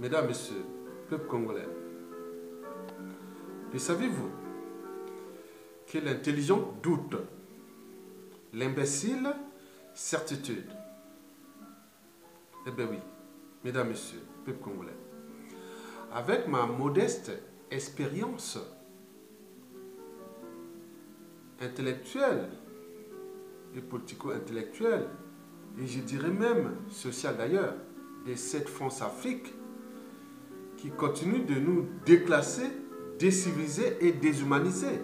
Mesdames, Messieurs, peuple congolais, le savez-vous que l'intelligent doute, l'imbécile certitude? Eh bien oui, Mesdames, Messieurs, peuple congolais, avec ma modeste expérience intellectuelle et politico-intellectuelle, et je dirais même sociale d'ailleurs, de cette France-Afrique qui continue de nous déclasser, déciviliser et déshumaniser.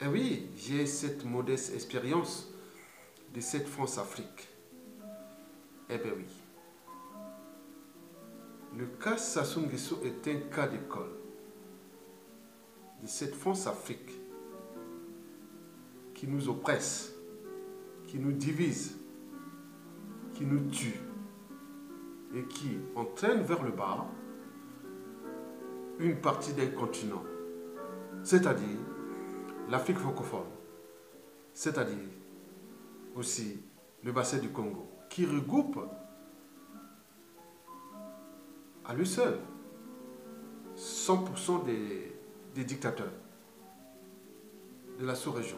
Et oui, j'ai cette modeste expérience de cette France-Afrique. Eh bien oui. Le cas Sassou Nguesso est un cas d'école de cette France-Afrique qui nous oppresse, qui nous divise, qui nous tue et qui entraîne vers le bas une partie d'un continent, c'est-à-dire l'Afrique francophone, c'est-à-dire aussi le bassin du Congo, qui regroupe à lui seul 100% des dictateurs de la sous-région.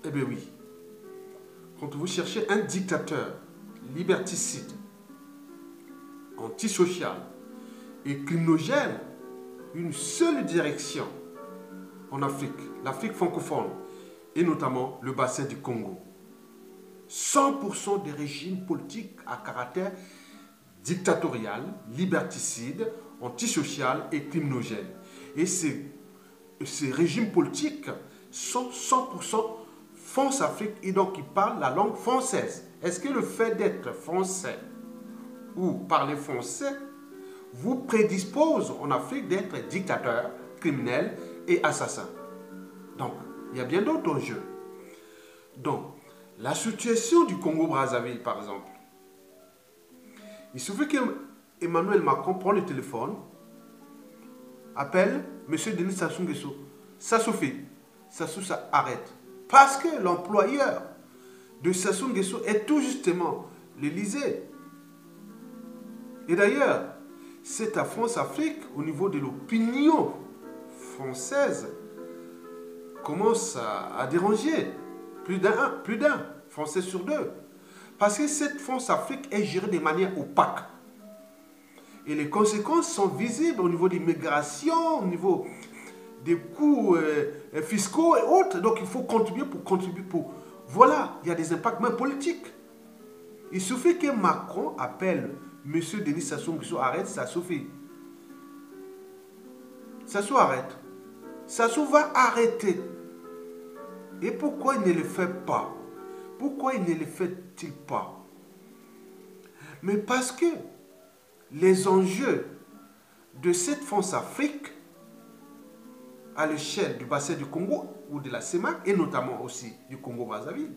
Eh bien oui, quand vous cherchez un dictateur liberticide, antisocial et criminogène, une seule direction en Afrique, l'Afrique francophone et notamment le bassin du Congo. 100% des régimes politiques à caractère dictatorial, liberticide, antisocial et criminogène. Et ces régimes politiques sont 100% France-Afrique et donc ils parlent la langue française. Est-ce que le fait d'être français ou parler français vous prédispose en Afrique d'être dictateur, criminel et assassin? Donc, il y a bien d'autres enjeux. Donc, la situation du Congo-Brazzaville, par exemple, il suffit qu'Emmanuel Macron prenne le téléphone, appelle M. Denis Sassou Nguesso. Ça suffit. Ça arrête. Parce que l'employeur de Sassou Nguesso est tout justement l'Élysée. Et d'ailleurs, c'est à France-Afrique, au niveau de l'opinion française, commence à déranger. Plus d'un Français sur deux. Parce que cette France-Afrique est gérée de manière opaque. Et les conséquences sont visibles au niveau des migrations, au niveau des coûts fiscaux et autres. Donc il faut contribuer pour... Voilà, il y a des impacts même politiques. Il suffit que Macron appelle M. Denis Sassou Nguesso, arrête, ça suffit. Sassou arrête. Sassou va arrêter. Et pourquoi il ne le fait pas? Pourquoi il ne le fait-il pas? Mais parce que les enjeux de cette France-Afrique à l'échelle du bassin du Congo ou de la CEMAC et notamment aussi du Congo-Brazzaville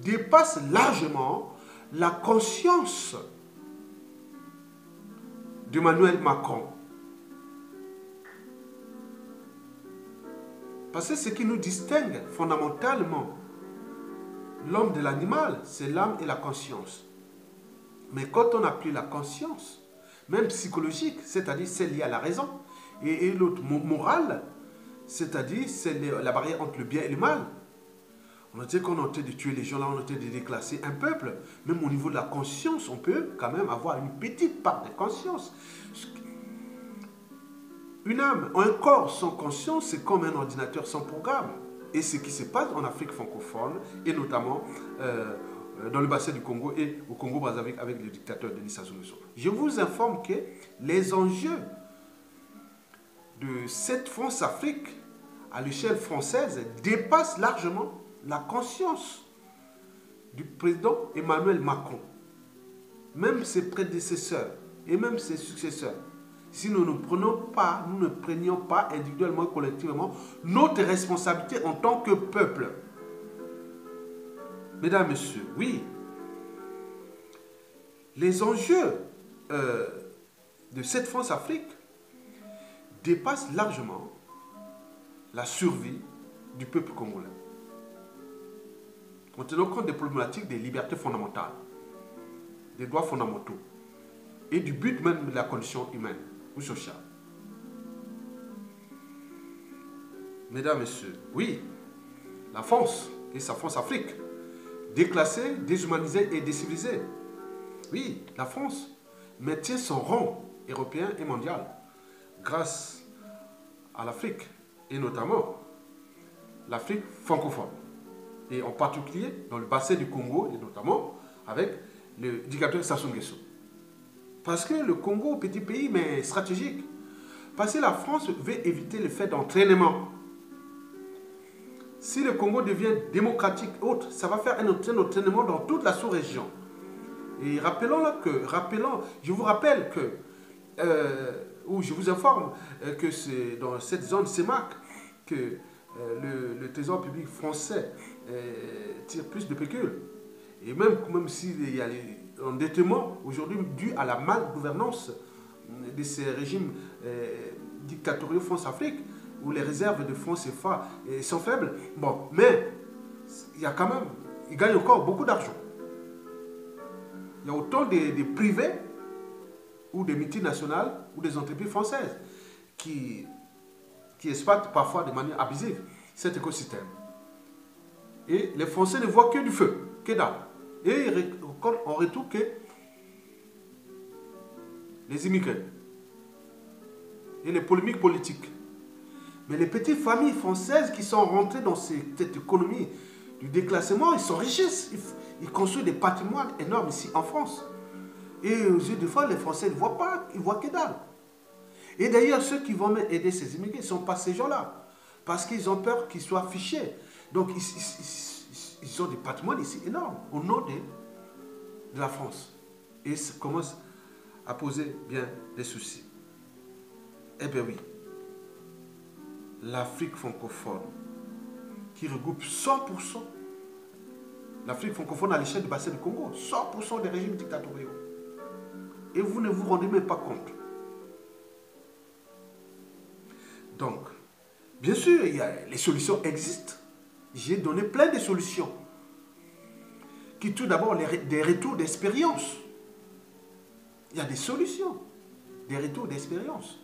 dépassent largement la conscience d'Emmanuel Macron. Parce que ce qui nous distingue fondamentalement l'homme de l'animal, c'est l'âme et la conscience. Mais quand on n'a plus la conscience, même psychologique, c'est-à-dire celle liée à la raison, et l'autre morale, c'est-à-dire la barrière entre le bien et le mal. On a dit qu'on est en train de tuer les gens, là on est en train de déclasser un peuple. Même au niveau de la conscience, on peut quand même avoir une petite part de conscience. Une âme, un corps sans conscience, c'est comme un ordinateur sans programme. Et ce qui se passe en Afrique francophone, et notamment dans le bassin du Congo et au Congo-Brazzaville avec le dictateur Denis Sassou Nguesso. Je vous informe que les enjeux de cette France-Afrique à l'échelle française dépassent largement la conscience du président Emmanuel Macron. Même ses prédécesseurs et même ses successeurs. Si nous ne prenions pas individuellement et collectivement notre responsabilité en tant que peuple. Mesdames, Messieurs, oui, les enjeux de cette France-Afrique dépassent largement la survie du peuple congolais. En tenant compte des problématiques des libertés fondamentales, des droits fondamentaux et du but même de la condition humaine ou sociale. Mesdames, Messieurs, oui, la France et sa France-Afrique, déclassée, déshumanisée et décivilisée. Oui, la France maintient son rang européen et mondial grâce à l'Afrique et notamment l'Afrique francophone. Et en particulier dans le bassin du Congo et notamment avec le dictateur Sassou Nguesso. Parce que le Congo, petit pays mais stratégique, parce que la France veut éviter le fait d'entraînement. Si le Congo devient démocratique autre, ça va faire un entraînement dans toute la sous-région. Et je vous rappelle que, ou je vous informe que c'est dans cette zone CEMAC que le Trésor public français tire plus de pécule. Et même s'il y a l'endettement aujourd'hui dû à la malgouvernance de ces régimes dictatoriaux France-Afrique, où les réserves de fonds CFA sont faibles, bon, mais il y a quand même, ils gagnent encore beaucoup d'argent. Il y a autant des privés ou des multinationales ou des entreprises françaises qui exploitent parfois de manière abusive cet écosystème. Et les Français ne voient que du feu, que dalle. Et ils récoltent en retour que les immigrés et les polémiques politiques. Mais les petites familles françaises qui sont rentrées dans cette économie du déclassement, ils s'enrichissent. Ils construisent des patrimoines énormes ici en France. Et aux yeux des fois, les Français ne voient pas, ils voient que dalle. Et d'ailleurs, ceux qui vont même aider ces immigrés ne sont pas ces gens-là. Parce qu'ils ont peur qu'ils soient fichés. Donc, ils ont des patrimoines ici énormes au nom de la France. Et ça commence à poser bien des soucis. Eh bien oui. L'Afrique francophone, qui regroupe 100%, l'Afrique francophone à l'échelle du bassin du Congo, 100% des régimes dictatoriaux. Et vous ne vous rendez même pas compte. Donc, bien sûr, les solutions existent. J'ai donné plein de solutions. Qui tout d'abord des retours d'expérience. Il y a des solutions, des retours d'expérience.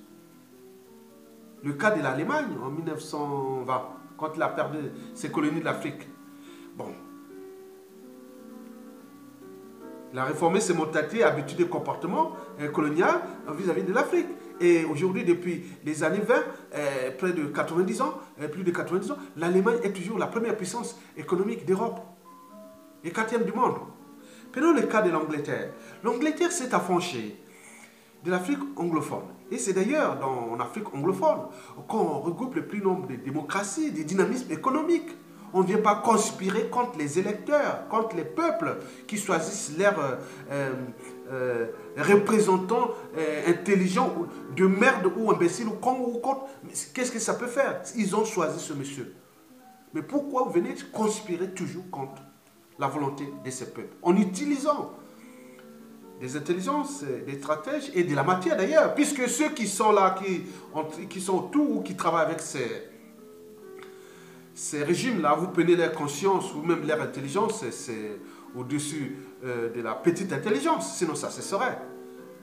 Le cas de l'Allemagne en 1920, quand il a perdu ses colonies de l'Afrique. Bon. Il a réformé ses mentalités, habitudes et comportements coloniaux vis-à-vis de l'Afrique. Et aujourd'hui, depuis les années 20, près de 90 ans, plus de 90 ans, l'Allemagne est toujours la première puissance économique d'Europe. Et 4e du monde. Prenons le cas de l'Angleterre. L'Angleterre s'est affranchie de l'Afrique anglophone. Et c'est d'ailleurs en Afrique anglophone qu'on regroupe le plus nombre de démocraties, de dynamismes économiques. On ne vient pas conspirer contre les électeurs, contre les peuples qui choisissent leurs représentants intelligents, de merde ou imbéciles ou contre. Qu'est-ce que ça peut faire? Ils ont choisi ce monsieur. Mais pourquoi vous venez conspirer toujours contre la volonté de ces peuples en utilisant des intelligences, des stratèges et de la matière d'ailleurs, puisque ceux qui sont là, qui sont autour ou qui travaillent avec ces régimes-là, vous prenez leur conscience ou même leur intelligence, c'est au-dessus de la petite intelligence, sinon ça cesserait.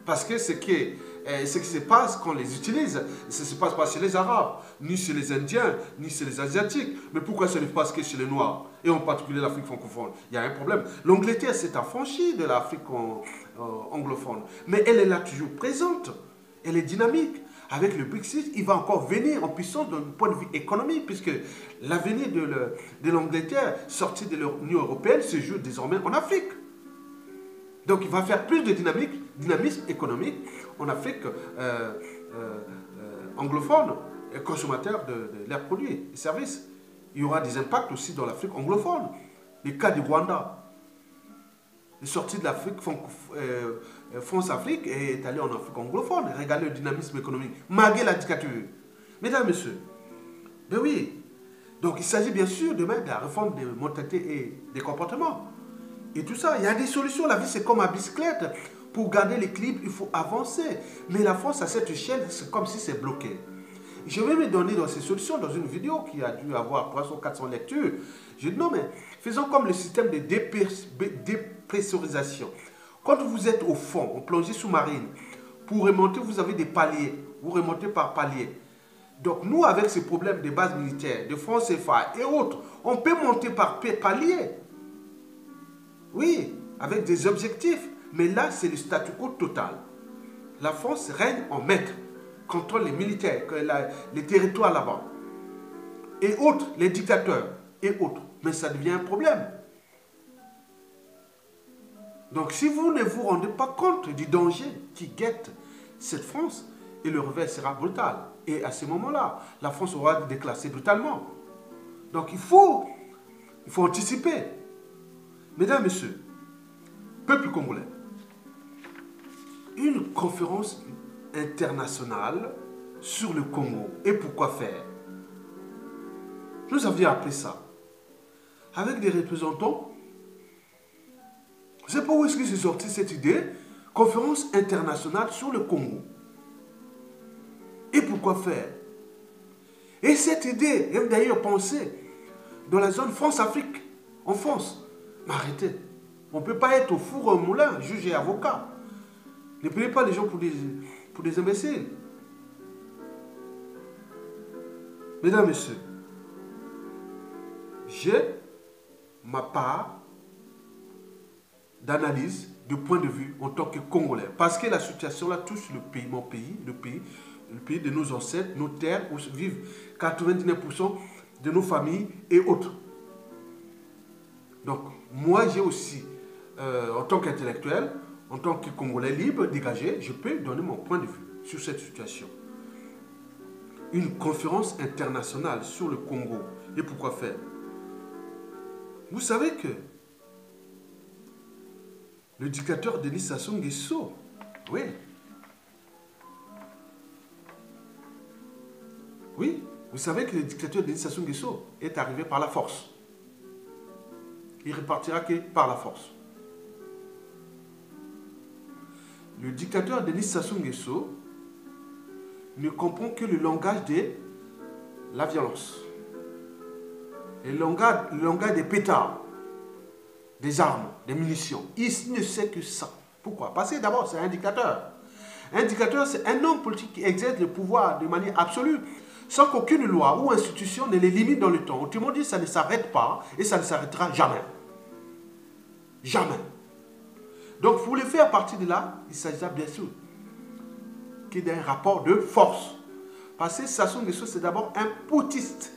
Parce que ce qui se passe quand on les utilise, ça ne se passe pas chez les Arabes, ni chez les Indiens, ni chez les Asiatiques. Mais pourquoi ça ne se passe que chez les Noirs, et en particulier l'Afrique francophone? Il y a un problème. L'Angleterre s'est affranchie de l'Afrique anglophone, mais elle est là toujours présente. Elle est dynamique. Avec le Brexit, il va encore venir en puissance d'un point de vue économique, puisque l'avenir de l'Angleterre, sortie de l'Union européenne, se joue désormais en Afrique. Donc il va faire plus de dynamisme économique en Afrique anglophone, consommateur de leurs produits et services. Il y aura des impacts aussi dans l'Afrique anglophone. Le cas du Rwanda est sorti de l'Afrique France-Afrique et est allé en Afrique anglophone. Regardez le dynamisme économique, malgré la dictature. Mesdames et messieurs, ben oui. Donc il s'agit bien sûr demain de la réforme des mentalités et des comportements. Et tout ça, il y a des solutions. La vie, c'est comme à bicyclette. Pour garder l'équilibre, il faut avancer. Mais la France, à cette échelle, c'est comme si c'est bloqué. Je vais me donner dans ces solutions, dans une vidéo qui a dû avoir 300 ou 400 lectures. Je dis non, mais faisons comme le système de dépressurisation. Quand vous êtes au fond, en plongée sous-marine, pour remonter, vous avez des paliers. Vous remontez par paliers. Donc nous, avec ces problèmes de bases militaires, de francs CFA et autres, on peut monter par paliers. Oui, avec des objectifs. Mais là, c'est le statu quo total. La France règne en maître, contrôle les militaires, les territoires là-bas. Et autres, les dictateurs et autres. Mais ça devient un problème. Donc si vous ne vous rendez pas compte du danger qui guette cette France, et le revers sera brutal. Et à ce moment-là, la France aura déclassé brutalement. Donc il faut anticiper. Mesdames, Messieurs, peuple congolais, une conférence internationale sur le Congo. Et pourquoi faire? Nous avions appelé ça avec des représentants. Je ne sais pas où est-ce que c'est sorti cette idée. Conférence internationale sur le Congo. Et pourquoi faire? Et cette idée est d'ailleurs pensée dans la zone France-Afrique, en France. Mais arrêtez. On ne peut pas être au four au moulin, juge et avocat. Ne prenez pas les gens pour des imbéciles. Mesdames, Messieurs, j'ai ma part d'analyse, de point de vue en tant que Congolais. Parce que la situation là touche le pays, mon pays, le pays de nos ancêtres, nos terres où vivent 99% de nos familles et autres. Donc, moi j'ai aussi, en tant qu'intellectuel, en tant que Congolais libre, dégagé, je peux donner mon point de vue sur cette situation. Une conférence internationale sur le Congo. Et pourquoi faire? Vous savez que le dictateur Denis Sassou Nguesso, oui, vous savez que le dictateur Denis Sassou Nguesso est arrivé par la force. Il repartira que par la force. Le dictateur Denis Sassou Nguesso ne comprend que le langage de la violence. Le langage des pétards, des armes, des munitions. Il ne sait que ça. Pourquoi? Parce que d'abord, c'est un dictateur. Un dictateur, c'est un homme politique qui exerce le pouvoir de manière absolue, sans qu'aucune loi ou institution ne les limite dans le temps. Autrement dit, ça ne s'arrête pas et ça ne s'arrêtera jamais. Jamais. Donc, pour le faire partie de là, il s'agira bien sûr d'un rapport de force. Parce que Sassou Nguesso, c'est d'abord un putschiste.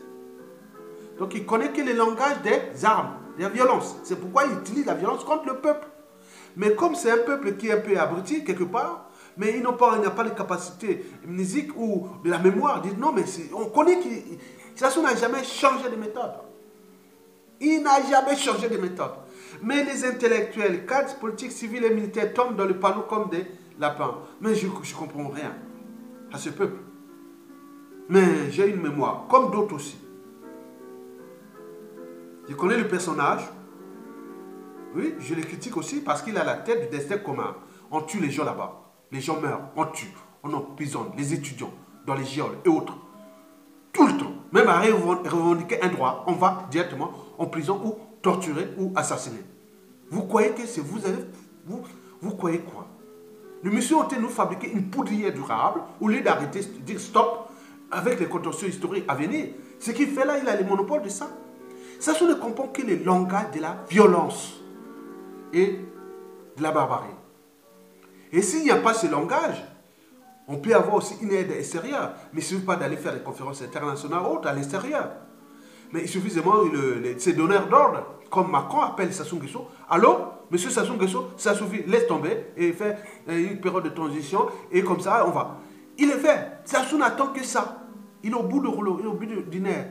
Donc, il connaît que le langage des armes, des violences. C'est pourquoi il utilise la violence contre le peuple. Mais comme c'est un peuple qui est un peu abruti quelque part, mais il n'a pas de capacité amnésique ou de la mémoire, il dit non, mais on connaît que Sassou n'a jamais changé de méthode. Il n'a jamais changé de méthode. Mais les intellectuels, cadres politiques, civils et militaires tombent dans le panneau comme des lapins. Mais je ne comprends rien à ce peuple. Mais j'ai une mémoire, comme d'autres aussi. Je connais le personnage. Oui, je le critique aussi parce qu'il a la tête du destin commun. On tue les gens là-bas. Les gens meurent, on tue, on emprisonne les étudiants dans les geôles et autres. Tout le temps. Même à revendiquer un droit, on va directement en prison ou torturer ou assassiner. Vous croyez que c'est vous croyez quoi? Le monsieur a nous fabriquer une poudrière durable au lieu d'arrêter, de dire stop avec les contentieux historiques à venir. Ce qu'il fait là, il a le monopole de ça. Ça ne comprend que le langage de la violence et de la barbarie. Et s'il n'y a pas ce langage, on peut avoir aussi une aide extérieure. Mais il ne suffit pas d'aller faire des conférences internationales autres à l'extérieur. Mais il suffit seulement ces donneurs d'ordre, comme Macron appelle Sassou Nguesso. Allô, monsieur Sassou Nguesso, ça suffit, laisse tomber et faire une période de transition. Et comme ça, on va. Il le fait. Sassou n'attend que ça. Il est au bout du rouleau, il est au bout des nerfs.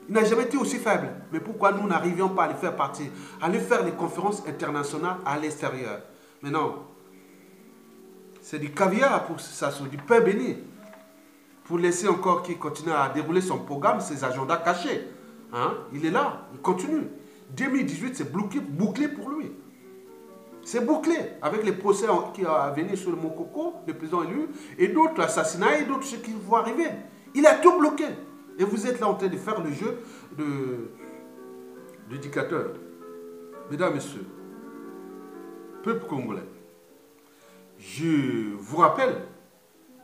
Il n'a jamais été aussi faible. Mais pourquoi nous n'arrivions pas à les faire partir, à aller faire les conférences internationales à l'extérieur? Mais non. C'est du caviar pour Sassou, du pain béni. Pour laisser encore qu'il continue à dérouler son programme, ses agendas cachés. Hein? Il est là, il continue. 2018, c'est bouclé pour lui. C'est bouclé avec les procès qui vont venir sur le Mokoko, le président élu, et d'autres assassinats et d'autres choses qui vont arriver. Il a tout bloqué. Et vous êtes là en train de faire le jeu de dictateur. Mesdames, Messieurs, peuple congolais, je vous rappelle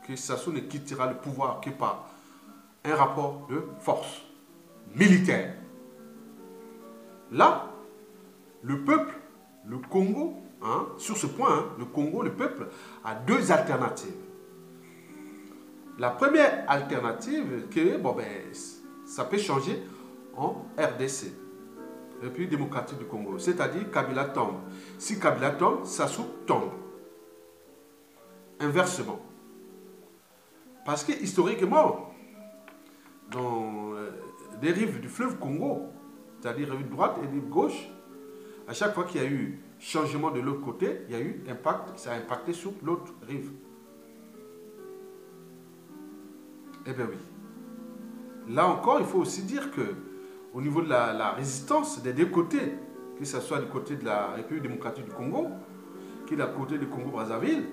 que Sassou ne quittera le pouvoir que par un rapport de force militaire. Là, le peuple, le Congo, hein, sur ce point, hein, le Congo, le peuple, a deux alternatives. La première alternative, que bon, ben, ça peut changer en RDC, République démocratique du Congo, c'est-à-dire Kabila tombe. Si Kabila tombe, Sassou tombe. Inversement. Parce que historiquement, dans les rives du fleuve Congo, c'est-à-dire rive droite et rive gauche, à chaque fois qu'il y a eu changement de l'autre côté, il y a eu impact, ça a impacté sur l'autre rive. Eh bien oui. Là encore, il faut aussi dire que au niveau de la résistance des deux côtés, que ce soit du côté de la République démocratique du Congo, que du côté du Congo-Brazzaville,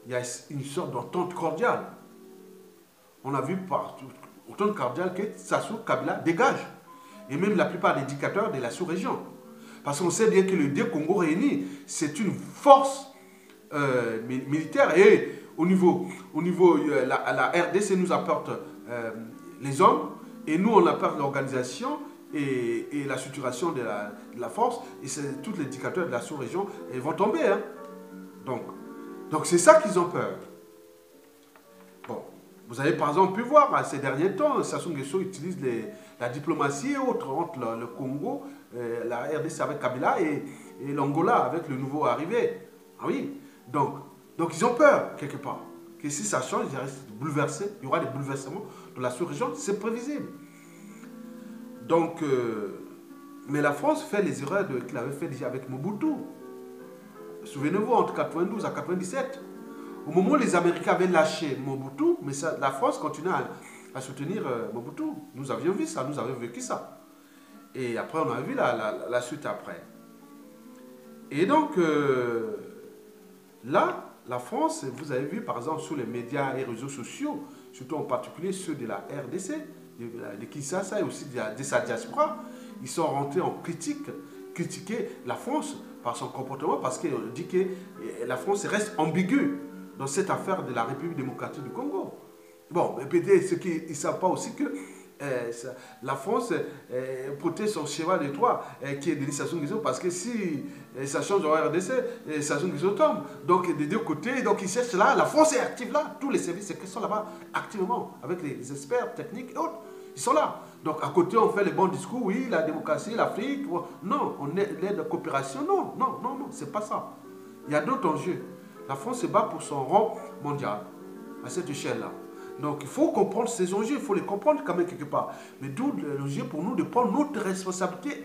il y a une sorte d'entente cordiale. On a vu partout, entente cordiale que Sassou Kabila dégage. Et même la plupart des dictateurs de la sous-région. Parce qu'on sait bien que les deux Congo réunis, c'est une force militaire. Et au niveau la RDC nous apporte les hommes, et nous on apporte l'organisation et la structuration de la force, et tous les dictateurs de la sous-région vont tomber. Hein. Donc c'est ça qu'ils ont peur. Bon, vous avez par exemple pu voir hein, ces derniers temps, Sassou Nguesso utilise la diplomatie et autres entre le Congo, la RDC avec Kabila et l'Angola avec le nouveau arrivé. Ah oui, donc ils ont peur quelque part. Que si ça change, il y aura des bouleversements dans la sous-région, c'est prévisible. Donc, mais la France fait les erreurs qu'il avait fait déjà avec Mobutu. Souvenez-vous, entre 92 à 97, au moment où les Américains avaient lâché Mobutu, mais la France continuait à soutenir Mobutu. Nous avions vu ça, nous avions vécu ça. Et après, on a vu la suite après. Et donc, là, la France, vous avez vu par exemple sur les médias et réseaux sociaux, surtout en particulier ceux de la RDC, de Kinshasa et aussi de sa diaspora, ils sont rentrés en critiquer la France par son comportement parce qu'on dit que la France reste ambiguë dans cette affaire de la République démocratique du Congo. Bon, peut-être ceux qui ne savent pas aussi que la France protège son cheval de Troie qui est Denis Sassou Nguesso parce que si ça change en RDC, Sassou Nguesso tombe. Donc des deux côtés, donc ils cherchent là, la France est active là, tous les services secrets sont là-bas activement avec les experts techniques et autres. Ils sont là. Donc à côté on fait les bons discours, oui, la démocratie, l'Afrique, non, on est l'aide de coopération, non, c'est pas ça. Il y a d'autres enjeux. La France se bat pour son rang mondial à cette échelle-là. Donc il faut comprendre ces enjeux, il faut les comprendre quand même quelque part. Mais d'où l'enjeu pour nous de prendre notre responsabilité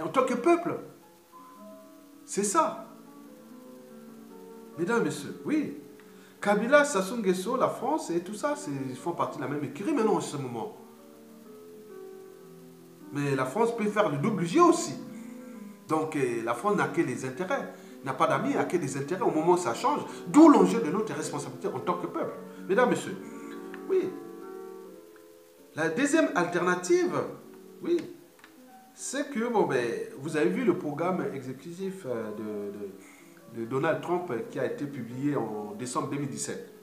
en tant que peuple. C'est ça. Mesdames et messieurs, oui. Kabila, Sassou Nguesso, la France et tout ça, ils font partie de la même écurie maintenant en ce moment. Mais la France peut faire le double jeu aussi. Donc la France n'a que les intérêts, n'a pas d'amis, n'a que des intérêts au moment où ça change. D'où l'enjeu de notre responsabilité en tant que peuple. Mesdames et messieurs, oui. La deuxième alternative, oui, c'est que bon, ben, vous avez vu le programme exécutif de Donald Trump qui a été publié en décembre 2017,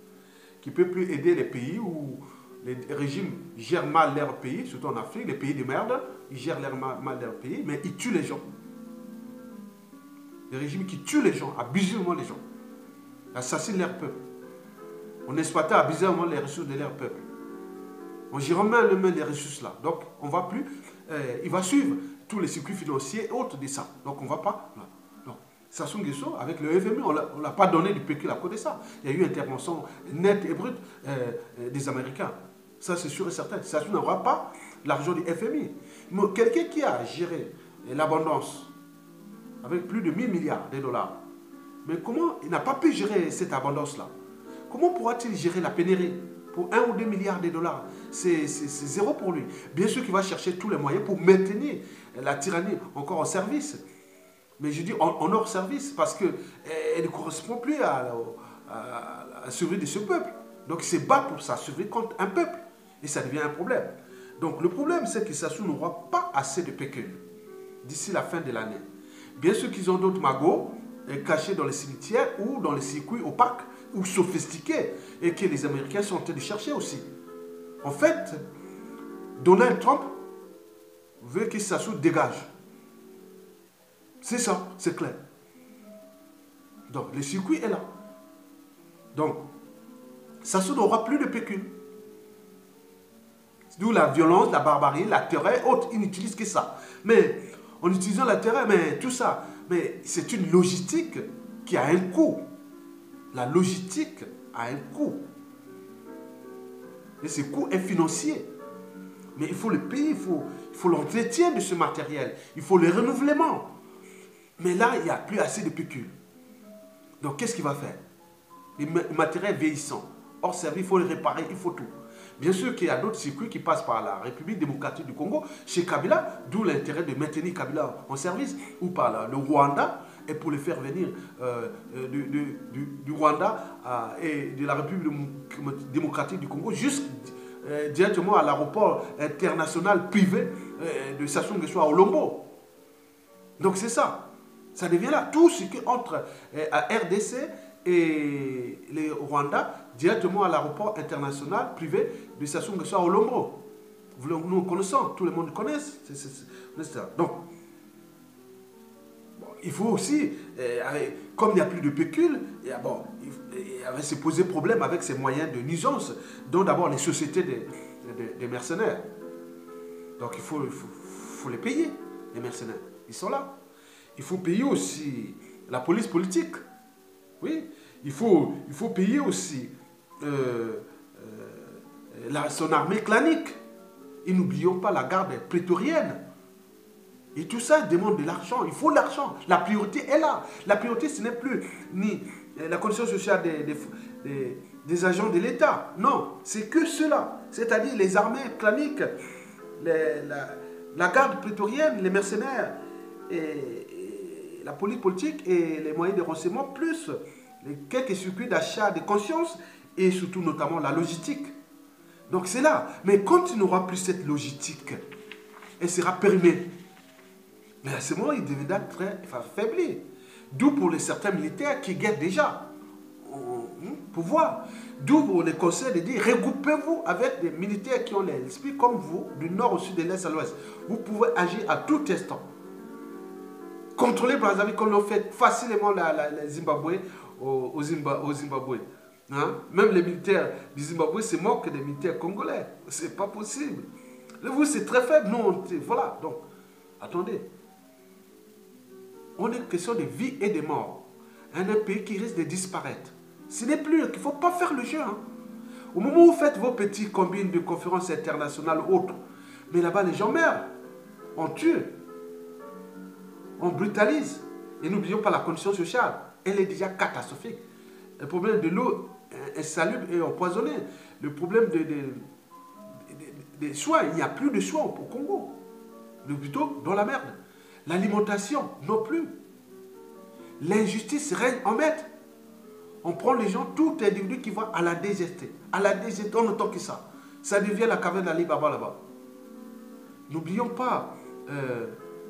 qui ne peut plus aider les pays où les régimes gèrent mal leur pays, surtout en Afrique, les pays de merde, ils gèrent mal leur pays, mais ils tuent les gens. Les régimes qui tuent les gens, abusivement les gens, assassinent leur peuple. On exploite abusivement les ressources de leur peuple. On gère mal les ressources là. Donc, on va plus. Il va suivre tous les circuits financiers et autres de ça. Donc, on ne va pas. Donc, Sassou Nguesso, avec le FMI, on ne l'a pas donné du pécule à côté de ça. Il y a eu une intervention nette et brute des Américains. Ça, c'est sûr et certain. Sassou n'aura pas l'argent du FMI. Mais quelqu'un qui a géré l'abondance avec plus de 1000 milliards de dollars, mais comment il n'a pas pu gérer cette abondance-là? Comment pourra-t-il gérer la pénurie pour 1 ou 2 milliards de dollars? C'est zéro pour lui. Bien sûr qu'il va chercher tous les moyens pour maintenir la tyrannie encore en service. Mais je dis en hors service parce qu'elle ne correspond plus à la survie de ce peuple. Donc il se bat pour sa survie contre un peuple. Et ça devient un problème. Donc le problème, c'est que Sassou n'aura pas assez de pécule d'ici la fin de l'année. Bien sûr qu'ils ont d'autres magots cachés dans les cimetières ou dans les circuits opaques ou sophistiqués et que les Américains sont en train de chercher aussi. En fait, Donald Trump veut que Sassou dégage. C'est ça, c'est clair. Donc, le circuit est là. Donc, Sassou n'aura plus de pécule. D'où la violence, la barbarie, la terreur et autres. Ils n'utilisent que ça. Mais en utilisant la terreur, mais tout ça, mais c'est une logistique qui a un coût. La logistique a un coût. Et ce coût est financier. Mais il faut le payer, il faut l'entretien de ce matériel. Il faut le renouvellement. Mais là, il n'y a plus assez de pécule. Donc, qu'est-ce qu'il va faire? Le matériel vieillissant. Hors service, il faut le réparer, il faut tout. Bien sûr qu'il y a d'autres circuits qui passent par la République démocratique du Congo, chez Kabila, d'où l'intérêt de maintenir Kabila en service, ou par le Rwanda, et pour le faire venir du Rwanda et de la République démocratique du Congo, directement à l'aéroport international privé de Sassou Nguesso à Olombo. Donc c'est ça. Ça devient là. Tout ce qui entre à RDC et le Rwanda, directement à l'aéroport international privé de Sassou Nguesso à Olombo. Nous connaissons, tout le monde connaît. Donc, bon, il faut aussi, comme il n'y a plus de pécule, il va se poser problème avec ces moyens de nuisance, dont d'abord les sociétés des mercenaires. Donc il faut les payer, les mercenaires. Ils sont là. Il faut payer aussi la police politique. Oui, il faut payer aussi son armée clanique. Et n'oublions pas la garde prétorienne. Et tout ça demande de l'argent. Il faut l'argent. La priorité est là. La priorité, ce n'est plus ni la condition sociale des agents de l'État. Non, c'est que cela. C'est-à-dire les armées claniques, la garde prétorienne, les mercenaires, et la police politique et les moyens de renseignement, plus les quelques circuits d'achat de conscience et surtout notamment la logistique. Donc c'est là. Mais quand il n'aura plus cette logistique, elle sera périmée. Mais à ce moment, il deviendra très affaibli. D'où pour certains militaires qui guettent déjà au pouvoir. D'où pour les conseils de dire, regroupez-vous avec des militaires qui ont l'esprit comme vous, du nord au sud, de l'est à l'ouest. Vous pouvez agir à tout instant. Contrôler par exemple comme l'on fait facilement les Zimbabwe au Zimbabwe. Hein? Même les militaires du Zimbabwe se moquent des militaires congolais. C'est pas possible. Vous, c'est très faible. Non, voilà. Donc, attendez. On est question de vie et de mort. Un pays qui risque de disparaître. Ce n'est plus, il ne faut pas faire le jeu. Hein. Au moment où vous faites vos petits combines de conférences internationales ou autres, mais là-bas, les gens meurent. On tue. On brutalise. Et n'oublions pas la condition sociale. Elle est déjà catastrophique. Le problème de l'eau insalubre et empoisonnée. Le problème des soins. Il n'y a plus de soins au Congo. Plutôt dans la merde. L'alimentation, non plus. L'injustice règne en maître. On prend les gens, tout individu qui va à la DGT. À la DGT, on n'entend que ça. Ça devient la caverne d'Ali Baba là-bas. N'oublions pas,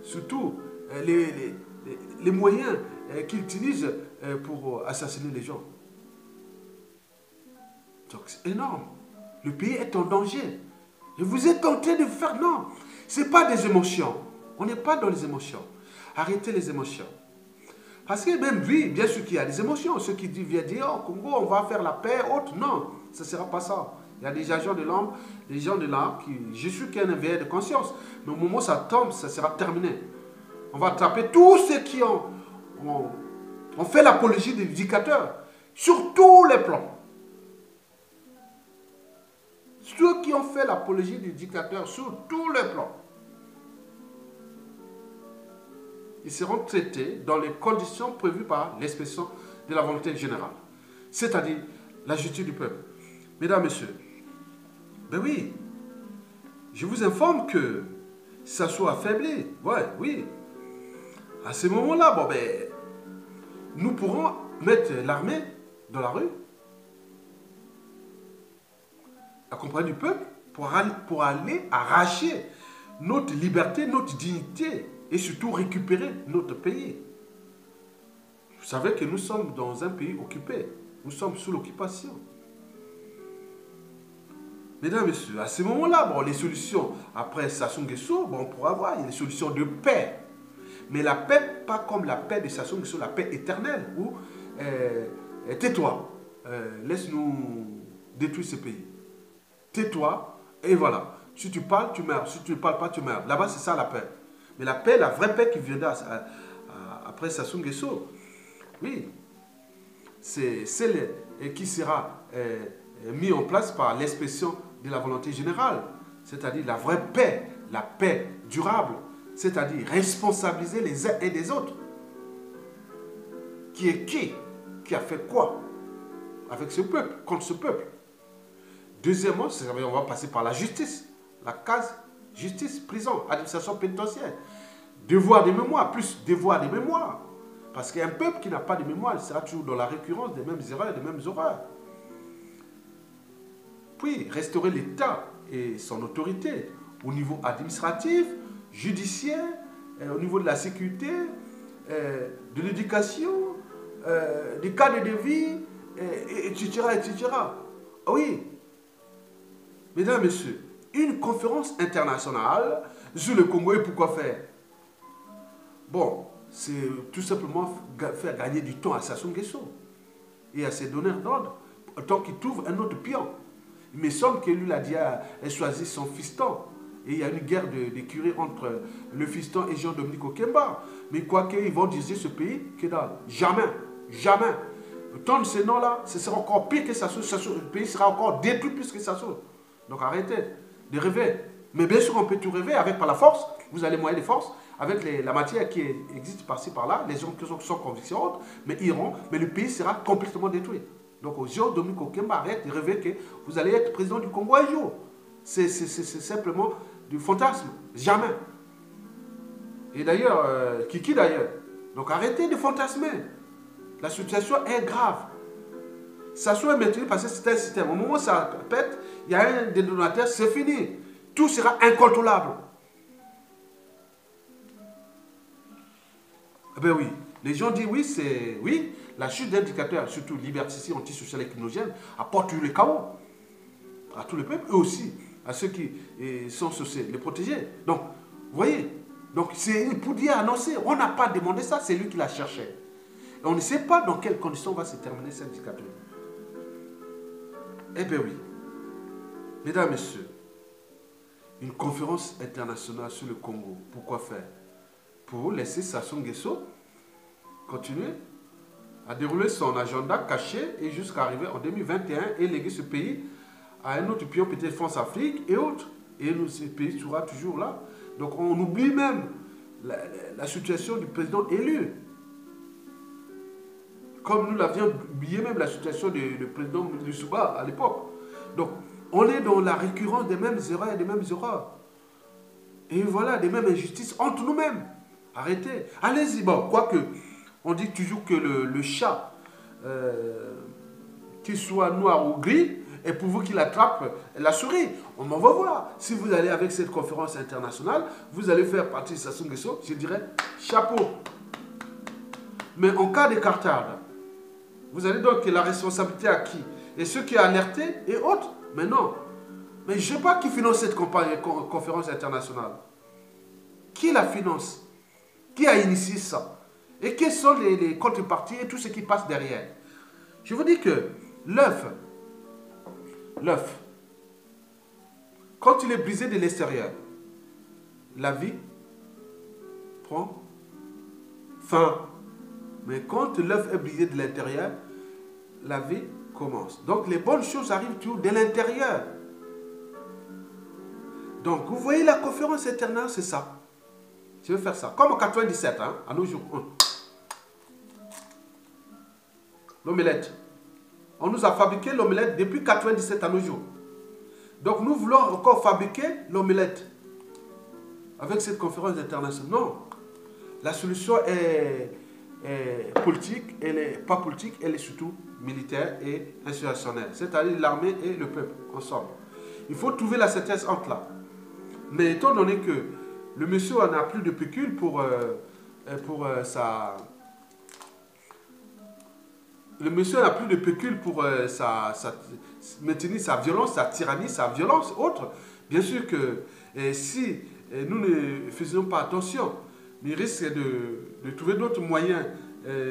surtout, les moyens qu'ils utilisent pour assassiner les gens. Donc c'est énorme. Le pays est en danger. Et vous êtes en train de faire... Non, ce n'est pas des émotions. On n'est pas dans les émotions. Arrêtez les émotions. Parce que même oui, bien sûr qu'il y a des émotions. Ceux qui viennent dire, oh Congo, on va faire la paix, autre. Non, ce ne sera pas ça. Il y a des agents de l'âme, des gens de l'âme qui, je suis qu'il y a un éveil de conscience. Mais au moment où ça tombe, ça sera terminé. On va attraper tous ceux qui ont fait l'apologie des dictateurs sur tous les plans. Ceux qui ont fait l'apologie des dictateurs sur tous les plans. Ils seront traités dans les conditions prévues par l'expression de la volonté générale. C'est-à-dire la justice du peuple. Mesdames, Messieurs, ben oui, je vous informe que ça soit affaibli. Ouais, oui. À ce moment-là, bon, ben, nous pourrons mettre l'armée dans la rue, accompagner du peuple, pour aller arracher notre liberté, notre dignité, et surtout récupérer notre pays. Vous savez que nous sommes dans un pays occupé. Nous sommes sous l'occupation. Mesdames et messieurs, à ce moment-là, bon, les solutions, après Sassou Nguesso, bon, on pourra voir, il y a des solutions de paix. Mais la paix, pas comme la paix de Sassou Nguesso, la paix éternelle, où tais-toi, laisse-nous détruire ce pays. Tais-toi, et voilà. Si tu parles, tu meurs. Si tu ne parles pas, tu meurs. Là-bas, c'est ça la paix. Mais la paix, la vraie paix qui viendra après Sassou Nguesso, oui, c'est celle qui sera mise en place par l'expression de la volonté générale, c'est-à-dire la vraie paix, la paix durable, c'est-à-dire responsabiliser les uns et les autres. Qui est qui a fait quoi avec ce peuple, contre ce peuple. Deuxièmement, on va passer par la justice, la case justice, prison, administration pénitentiaire. Devoir de mémoire, plus devoir de mémoire. Parce qu'un peuple qui n'a pas de mémoire, il sera toujours dans la récurrence des mêmes erreurs, des mêmes horreurs. Puis, restaurer l'État et son autorité au niveau administratif, judiciaire, au niveau de la sécurité, de l'éducation, du cadre de vie, etc., etc. Oui, mesdames et messieurs, une conférence internationale sur le Congo, et pourquoi faire? Bon, c'est tout simplement faire gagner du temps à Sassou Nguesso et à ses donneurs d'ordre, tant qu'il trouve un autre pion. Il me semble que lui, a choisi son fiston. Et il y a une guerre de curés entre le fiston et Jean-Dominique Okemba. Mais quoi qu'ils vont diriger ce pays, que dalle. Jamais, jamais. Tant de ces noms-là, ce sera encore pire que Sassou. Le pays sera encore détruit plus que Sassou. Donc arrêtez de rêver. Mais bien sûr, on peut tout rêver avec par la force. Vous avez les moyens de force, avec la matière qui existe par-ci par-là, les gens qui sont sans conviction haute, mais iront, mais le pays sera complètement détruit. Donc, aux Jean-Dominique Okemba, arrête de rêver que vous allez être président du Congo un jour. C'est simplement du fantasme. Jamais. Et d'ailleurs, Kiki d'ailleurs. Donc, arrêtez de fantasmer. La situation est grave. Ça soit maintenu parce que c'est un système. Au moment où ça pète, il y a un détonateur, c'est fini. Tout sera incontrôlable. Eh bien oui, les gens disent oui, c'est oui, la chute d'indicateurs, surtout liberticide, antisocial et criminogène, apporte le chaos à tous les peuples, eux aussi, à ceux qui sont censés les protéger. Donc, vous voyez, donc c'est pour dire annoncer, on n'a pas demandé ça, c'est lui qui l'a cherché. Et on ne sait pas dans quelles conditions va se terminer cet indicateur. Eh bien oui, mesdames, messieurs, une conférence internationale sur le Congo, pourquoi faire? Pour laisser Sassou Nguesso continuer à dérouler son agenda caché et jusqu'à arriver en 2021 et léguer ce pays à un autre pion, peut-être France-Afrique et autres. Et ce pays sera toujours là. Donc on oublie même la situation du président élu. Comme nous l'avions oublié même la situation du président Lussuba à l'époque. Donc on est dans la récurrence des mêmes erreurs et des mêmes erreurs. Et voilà, des mêmes injustices entre nous-mêmes. Arrêtez. Allez-y. Bon, quoique, on dit toujours que le chat, qu'il soit noir ou gris, et pour vous qu'il attrape la souris. On va voir. Si vous allez avec cette conférence internationale, vous allez faire partie de Sassou Nguesso, je dirais chapeau. Mais en cas de cartade, vous allez donc la responsabilité à qui? Et ceux qui ont alerté et autres? Mais non. Mais je ne sais pas qui finance cette conférence internationale. Qui la finance? Qui a initié ça? Et quelles sont les contreparties et tout ce qui passe derrière? Je vous dis que l'œuf, quand il est brisé de l'extérieur, la vie prend fin. Mais quand l'œuf est brisé de l'intérieur, la vie commence. Donc les bonnes choses arrivent toujours de l'intérieur. Donc vous voyez la conférence internationale, c'est ça. Je vais faire ça. Comme en 97, hein, à nos jours. L'omelette. On nous a fabriqué l'omelette depuis 97 à nos jours. Donc nous voulons encore fabriquer l'omelette. Avec cette conférence internationale. Non. La solution est politique, elle n'est pas politique, elle est surtout militaire et institutionnelle. C'est-à-dire l'armée et le peuple ensemble. Il faut trouver la synthèse entre là. Mais étant donné que le monsieur n'a plus de pécule pour le monsieur n'a plus de pécule pour maintenir sa violence, sa tyrannie, sa violence, autre. Bien sûr que si nous ne faisions pas attention, il risque de trouver d'autres moyens,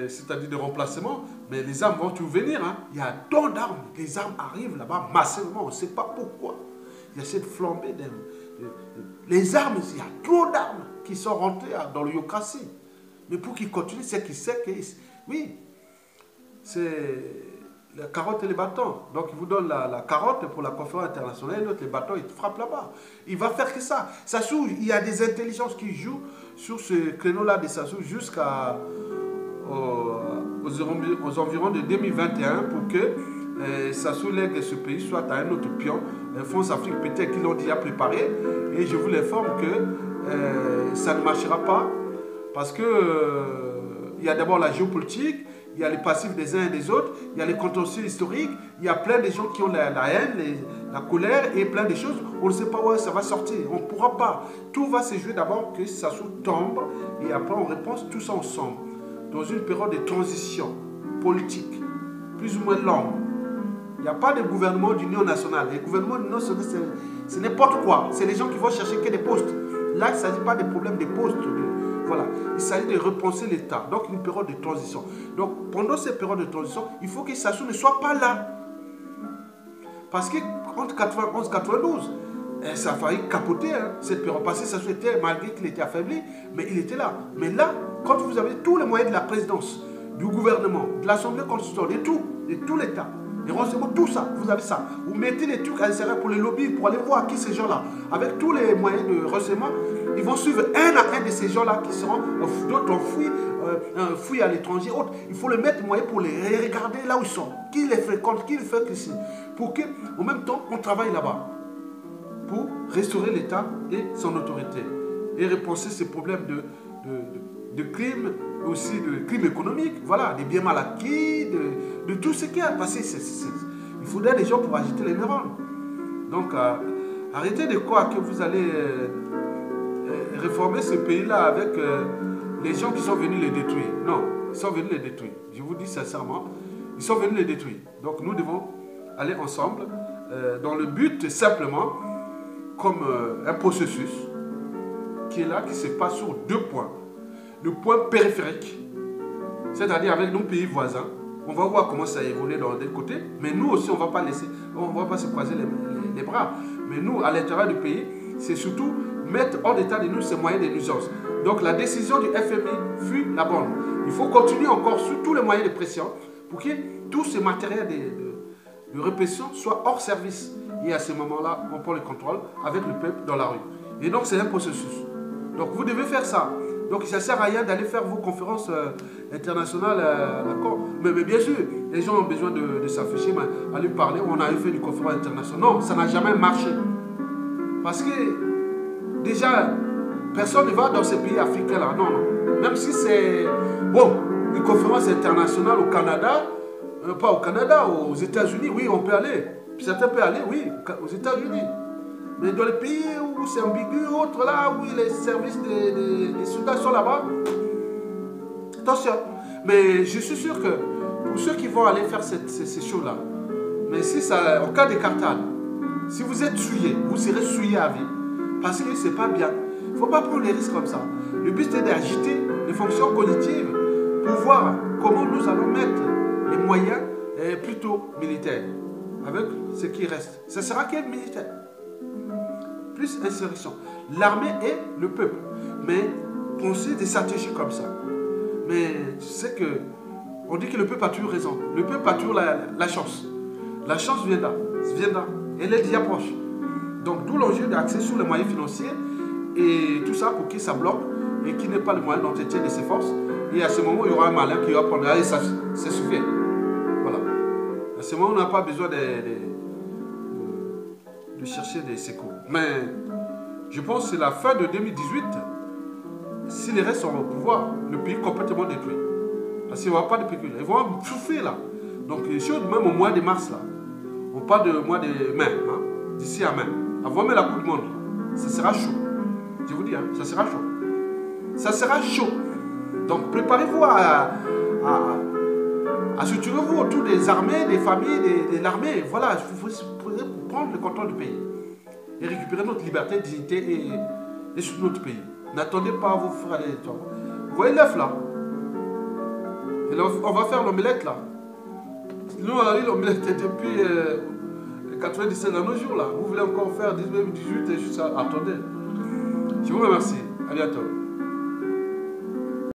c'est-à-dire de remplacement, mais les armes vont toujours venir. Hein. Il y a tant d'armes, les armes arrivent là-bas massivement, on ne sait pas pourquoi. Il y a cette flambée les armes, il y a trop d'armes qui sont rentrées dans le Yokrasi. Mais pour qu'ils continuent, c'est qu'ils savent que, oui, c'est la carotte et les bâtons. Donc il vous donne la carotte pour la conférence internationale, et l'autre les bâtons, il frappe là-bas. Il va faire que ça. Sassou, il y a des intelligences qui jouent sur ce créneau-là de Sassou jusqu'aux environs de 2021 pour que Sassou lègue ce pays soit à un autre pion. France Afrique peut-être qu'ils l'ont déjà préparé. Et je vous l'informe que ça ne marchera pas parce que il y a d'abord la géopolitique, il y a les passifs des uns et des autres, il y a les contentieux historiques, il y a plein de gens qui ont la haine, la colère et plein de choses. On ne sait pas où ça va sortir, on ne pourra pas. Tout va se jouer d'abord que ça tombe et après on repense tous ensemble dans une période de transition politique, plus ou moins longue. Il n'y a pas de gouvernement d'union nationale. Les gouvernements d'union nationale, c'est n'importe quoi. C'est les gens qui vont chercher que des postes. Là, il ne s'agit pas des problèmes des postes. Voilà. Il s'agit de repenser l'État. Donc, une période de transition. Donc, pendant cette période de transition, il faut que Sassou ne soit pas là. Parce qu'entre 91 et 92, ça a failli capoter hein, cette période. Parce que Sassou était, malgré qu'il était affaibli, mais il était là. Mais là, quand vous avez tous les moyens de la présidence, du gouvernement, de l'Assemblée constitutionnelle, de tout l'État, les renseignements, tout ça, vous avez ça. Vous mettez des trucs à l'intérieur pour les lobbies, pour aller voir qui ces gens-là. Avec tous les moyens de renseignement, ils vont suivre un à un de ces gens-là qui seront d'autres enfouis à l'étranger. Il faut les mettre moyen pour les regarder là où ils sont. Qui les fréquente, qui les fait ici. Pour qu'en même temps, on travaille là-bas. Pour restaurer l'État et son autorité. Et repenser ces problèmes de crimes, aussi de crimes économiques, voilà, des biens mal acquis, de tout ce qu'il y a. Parce qu'il faudrait des gens pour agiter les neurones. Donc, arrêtez de croire que vous allez réformer ce pays-là avec les gens qui sont venus les détruire. Non, ils sont venus les détruire. Je vous dis sincèrement, ils sont venus les détruire. Donc, nous devons aller ensemble dans le but simplement, comme un processus qui est là, qui se passe sur deux points. Le point périphérique, c'est-à-dire avec nos pays voisins, on va voir comment ça évolue dans des côtés, mais nous aussi, on ne va pas laisser, on va pas se croiser les bras. Mais nous, à l'intérieur du pays, c'est surtout mettre hors d'état de nous ces moyens de nuisance. Donc la décision du FMI fut la bonne. Il faut continuer encore sur tous les moyens de pression pour que tout ce matériel de répression soit hors service. Et à ce moment-là, on prend le contrôle avec le peuple dans la rue. Et donc c'est un processus. Donc vous devez faire ça. Donc ça ne sert à rien d'aller faire vos conférences internationales, d'accord. Mais bien sûr, les gens ont besoin de s'afficher, à lui parler, on a fait une conférence internationale. Non, ça n'a jamais marché. Parce que déjà, personne ne va dans ces pays africains-là. Non, non. Même si c'est, bon, une conférence internationale au Canada, pas au Canada, aux États-Unis, oui, on peut aller. Certains peuvent aller, oui, aux États-Unis. Mais dans les pays où c'est ambigu, autres là, où les services des soldats sont là-bas, attention. Mais je suis sûr que pour ceux qui vont aller faire ces shows-là, mais si ça, en cas d'écartade, si vous êtes souillé, vous serez souillé à vie. Parce que c'est pas bien. Il ne faut pas prendre les risques comme ça. Le but est d'agiter les fonctions cognitives pour voir comment nous allons mettre les moyens plutôt militaires avec ce qui reste. Ce sera quel militaire? Plus insurrection. L'armée et le peuple. Mais pensez des stratégies comme ça. Mais tu sais que on dit que le peuple a toujours raison. Le peuple a toujours la chance. La chance viendra. Elle est déjà proche. Donc d'où l'enjeu d'accès sur les moyens financiers et tout ça pour que ça bloque et qu'il n'ait pas le moyen d'entretien de ses forces. Et à ce moment, il y aura un malin qui va prendre. Allez, ça suffit. Voilà. À ce moment, on n'a pas besoin de chercher des secours. Mais je pense que c'est la fin de 2018. Si les restes sont au pouvoir, le pays est complètement détruit. Parce qu'il n'y aura pas de pécule. Ils vont souffrir là. Donc, même au mois de mars là, on parle de mois de mai, hein, d'ici à mai. Avant même la Coupe du Monde, ça sera chaud. Je vous dis, hein, ça sera chaud. Ça sera chaud. Donc, préparez-vous à Assurez-vous autour des armées, des familles, de l'armée. Voilà, il faut prendre le contrôle du pays et récupérer notre liberté, dignité et sur notre pays. N'attendez pas à vous faire aller. Vous voyez l'œuf là? Et là, on va faire l'omelette là. Nous, on a eu l'omelette depuis 97 dans nos jours là. Vous voulez encore faire 18 et juste ça? Attendez. Je vous remercie. À bientôt.